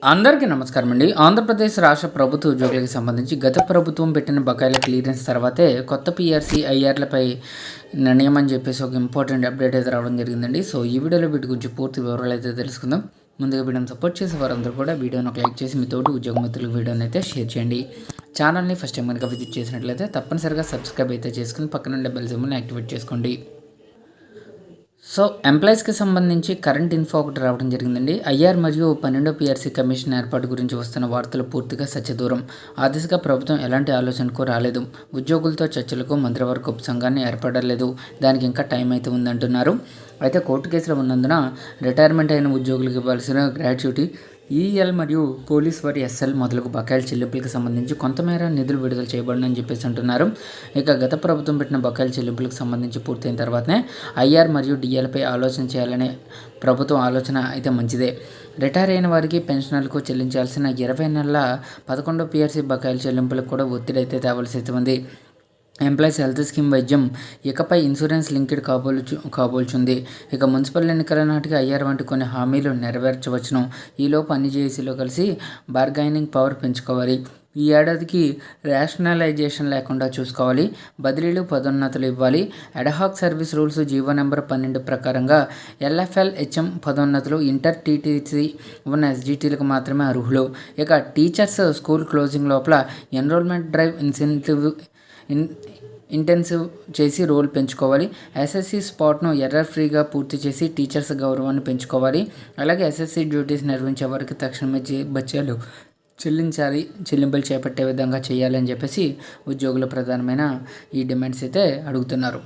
అందరికీ నమస్కారం అండి. ఆంధ్రప్రదేశ్ రాష్ట్ర ప్రభుత్వ ఉద్యోగులకు సంబంధించి గత ప్రభుత్వం పెట్టిన బకాయిల క్లియరెన్స్ తర్వాతే కొత్త పీఆర్సీ ఐఆర్లపై నిర్ణయం అని చెప్పేసి ఒక ఇంపార్టెంట్ అప్డేట్ అయితే రావడం జరిగిందండి. సో ఈ వీడియోలో వీటి గురించి పూర్తి వివరాలు అయితే తెలుసుకుందాం. ముందుగా వీడియోని సపోర్ట్ చేసే వారందరూ కూడా వీడియోని ఒక లైక్ చేసి మీతోటి ఉద్యోగ మిత్రులకు వీడియోని అయితే షేర్ చేయండి. ఛానల్ని ఫస్ట్ టైం కనుక విజిట్ చేసినట్లయితే తప్పనిసరిగా సబ్స్క్రైబ్ అయితే చేసుకుని పక్కన బెల్ సింబల్ని యాక్టివేట్ చేసుకోండి. సో ఎంప్లాయీస్కి సంబంధించి కరెంట్ ఇన్ఫో ఒకటి రావడం జరిగిందండి. ఐఆర్ మరియు 12వ పీఆర్సీ కమిషన్ ఏర్పాటు గురించి వస్తున్న వార్తలు పూర్తిగా సత్యదూరం. ఆ దిశగా ప్రభుత్వం ఎలాంటి ఆలోచనకు రాలేదు. ఉద్యోగులతో చర్చలకు మంత్రివర్గ ఉపసంఘాన్ని ఏర్పడలేదు. దానికి ఇంకా టైం అయితే ఉందంటున్నారు. అయితే కోర్టు కేసులు ఉన్నందున రిటైర్మెంట్ అయిన ఉద్యోగులకు ఇవ్వాల్సిన గ్రాట్యుటీ, ఈఎల్ మరియు పోలీస్ వారి ఎస్ఎల్ మొదలగు బకాయిల చెల్లింపులకు సంబంధించి కొంతమేర నిధులు విడుదల చేయబడినని చెప్పేసి అంటున్నారు. ఇక గత ప్రభుత్వం పెట్టిన బకాయిల చెల్లింపులకు సంబంధించి పూర్తయిన తర్వాతనే ఐఆర్ మరియు డిఎల్పై ఆలోచన చేయాలనే ప్రభుత్వం ఆలోచన అయితే మంచిదే. రిటైర్ అయిన వారికి పెన్షనర్లకు చెల్లించాల్సిన 20 నెలల 11వ పీఆర్సీ బకాయిల చెల్లింపులకు కూడా ఒత్తిడి అయితే తేవలసి ఉంది. ఎంప్లాయీస్ హెల్త్ స్కీమ్ వైద్యం ఇకపై ఇన్సూరెన్స్ లింక్డ్ కాబోల్చుంది. ఇక మున్సిపల్ ఎన్నికల నాటికి ఐఆర్ వంటి కొన్ని హామీలు నెరవేర్చవచ్చును. ఈలోపు అన్ని జేఏసీలో కలిసి బార్గైనింగ్ పవర్ పెంచుకోవాలి. ఈ ఏడాదికి రేషనలైజేషన్ లేకుండా చూసుకోవాలి. బదిలీలు, పదోన్నతులు ఇవ్వాలి. Ad hoc service rules GO number 12 ప్రకారంగా ఎల్ఎఫ్ఎల్, హెచ్ఎం పదోన్నతులు ఇంటర్ టీటీసీ ఉన్న ఎస్జిటీలకు మాత్రమే అర్హులు. ఇక టీచర్స్ స్కూల్ క్లోజింగ్ లోపల ఎన్రోల్మెంట్ డ్రైవ్ ఇంటెన్సివ్ చేసి రోల్ పెంచుకోవాలి. ఎస్ఎస్సి స్పాట్ను ఎర్రర్ ఫ్రీగా పూర్తి చేసి టీచర్స్ గౌరవాన్ని పెంచుకోవాలి. అలాగే ఎస్ఎస్సి డ్యూటీస్ నిర్వహించే వారికి తక్షణమే బత్యాలు చెల్లింపులు చేపట్టే విధంగా చేయాలని చెప్పేసి ఉద్యోగుల ప్రధానమైన ఈ డిమాండ్స్ అయితే అడుగుతున్నారు.